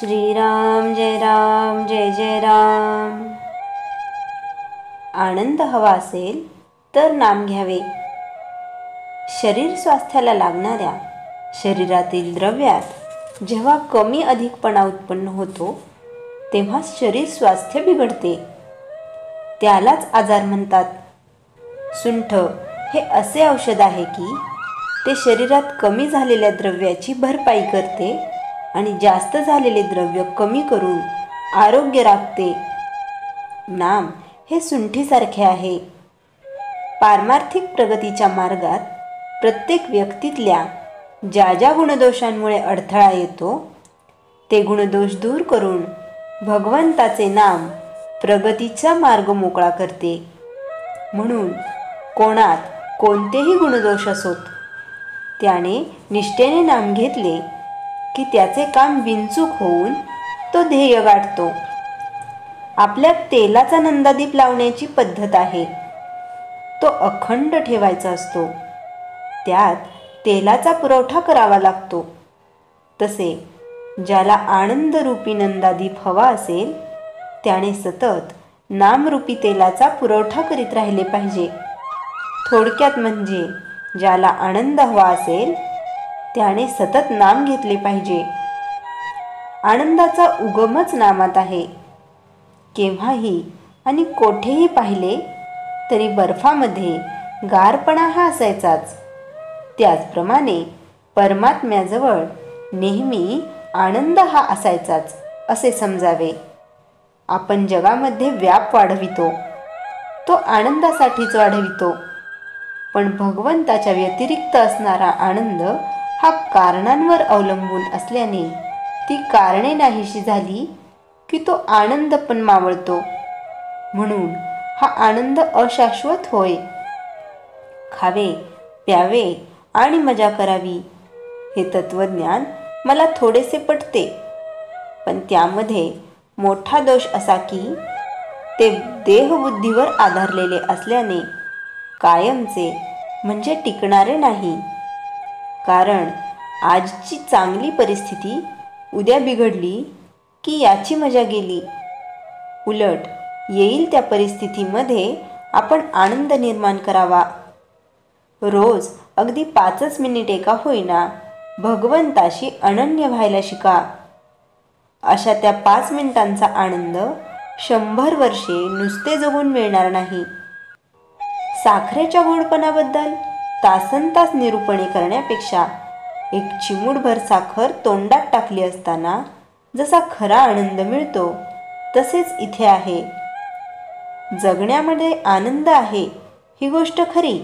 श्रीराम जय जय राम। आनंद हवा असेल तर नाम घ्यावे। शरीर स्वास्थ्याला लागणाऱ्या शरीरातील द्रव्यात जेव्हा कमी अधिकपणा उत्पन्न होतो तेव्हा शरीर स्वास्थ्य बिघडते, त्यालाच आजार म्हणतात। सुंठ हे असे औषध आहे की ते शरीरात कमी झालेल्या द्रव्याची भरपाई करते आणि जास्त झालेले द्रव्य कमी करून आरोग्य राखते। नाम हे सुंठीसारखे आहे। पारमार्थिक प्रगतीच्या मार्गात प्रत्येक व्यक्तीतल्या ज्या ज्या गुणदोषांमुळे अडथळा येतो ते गुणदोष दूर करून भगवंताचे नाम प्रगतीचा मार्ग मोकळा करते। म्हणून कोणात कोणतेही गुणदोष असोत, त्याने निष्ठेने नाम घेतले की त्याचे काम बिनचूक होऊन तो ध्येय गाठतो। आपल्या तेलाचा नंदादीप लावण्याची पद्धत आहे, तो अखंड ठेवायचा असतो, त्यात तेलाचा पुरवठा करावा लागतो। तसे ज्याला आनंद रूपी नंदादीप हवा असेल त्याने सतत नामरूपी तेलाचा पुरवठा करीत राहिले पाहिजे। थोडक्यात म्हणजे ज्याला आनंद हवा असेल त्याने सतत नाम घेतले पाहिजे। आनंदाचा उगमच नामात आहे। केव्हाही आणि कोठेही पाहिले तरी बर्फामध्ये गारपणा हा असायचाच, त्याचप्रमाणे परमात्म्याजवळ नेहमी आनंद हा असायचाच असे समजावे। आपण जगामध्ये व्याप वाढवितो तो आनंदासाठीच वाढवितो, पण भगवंताच्या व्यतिरिक्त असणारा आनंद हा कारणांवर अवलंबून असल्याने ती कारणे नाहीशी झाली की तो आनंद पण मावळतो। म्हणून हा आनंद अशाश्वत होय। खावे प्यावे आणि मजा करावी हे तत्वज्ञान मला थोडेसे पटते, पण त्यामध्ये मोठा दोष असा की ते देहबुद्धीवर आधारलेले असल्याने कायमचे म्हणजे टिकणारे नाही। कारण आजची चांगली परिस्थिती उद्या बिघडली की याची मजा गेली। उलट येईल त्या परिस्थितीमध्ये आपण आनंद निर्माण करावा। रोज अगदी 5 मिनिटे का होईना भगवंताशी अनन्य व्हायला शिका। अशा त्या 5 मिनिटांचा आनंद 100 वर्षे नुसते जगून मिळणार नाही। साखरेच्या गोडपणाबद्दल तासनतास निरूपणे करण्यापेक्षा एक चिमूटभर साखर तोंडात टाकली असताना जसा खरा आनंद मिळतो तसेच इथे आहे। जगण्यामध्ये आनंद आहे ही गोष्ट खरी,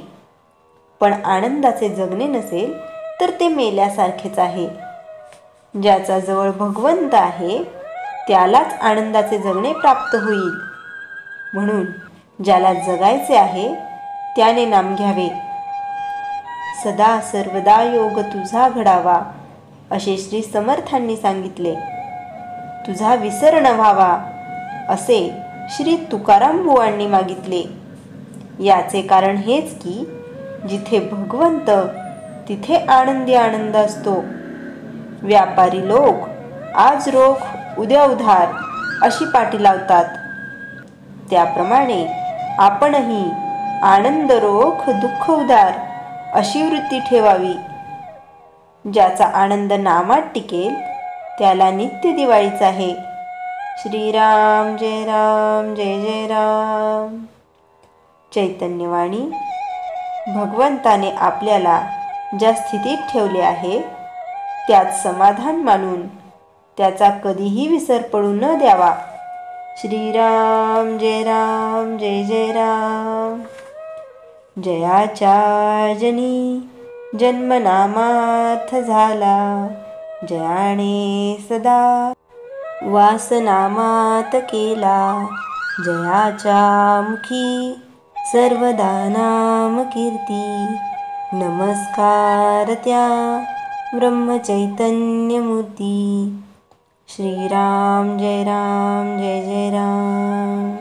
पण आनंदाचे जगणे नसेल तर ते मेल्यासारखेच आहे। ज्याचा जवळ भगवंत आहे त्यालाच आनंदाचे जगणे प्राप्त होईल। म्हणून ज्याला जगायचे आहे त्याने नाम घ्यावे। सदा सर्वदा योग तुझा घडावा असे श्री समर्थांनी सांगितले। तुझा विसर न व्हावा असे श्री तुकाराम बुवांनी मागितले। याचे कारण हेच की जिथे भगवंत तिथे आनंदी आनंद असतो। व्यापारी लोक आज रोख उद्या उधार अशी पाटी लावतात, त्याप्रमाणे आपणही आनंद रोख दुःख उधार अशी वृत्ती ठेवावी। ज्याचा आनंद नामात टिकेल त्याला नित्य दिवाळीच आहे। श्रीराम जय जय राम। चैतन्यवाणी भगवंताने आपल्याला ज्या स्थितीत ठेवले आहे त्यात समाधान मानून त्याचा कधीही विसर पडू न द्यावा। श्रीराम जय जय राम। जयाच्या जनी जन्मनामार्थ झाला, जयाने सदा वासनामात केला। जयाच्या मुखी सर्वदा नाम कीर्ती, नमस्कार त्या ब्रह्मचैतन्य मूर्ती। श्रीराम जय जय राम।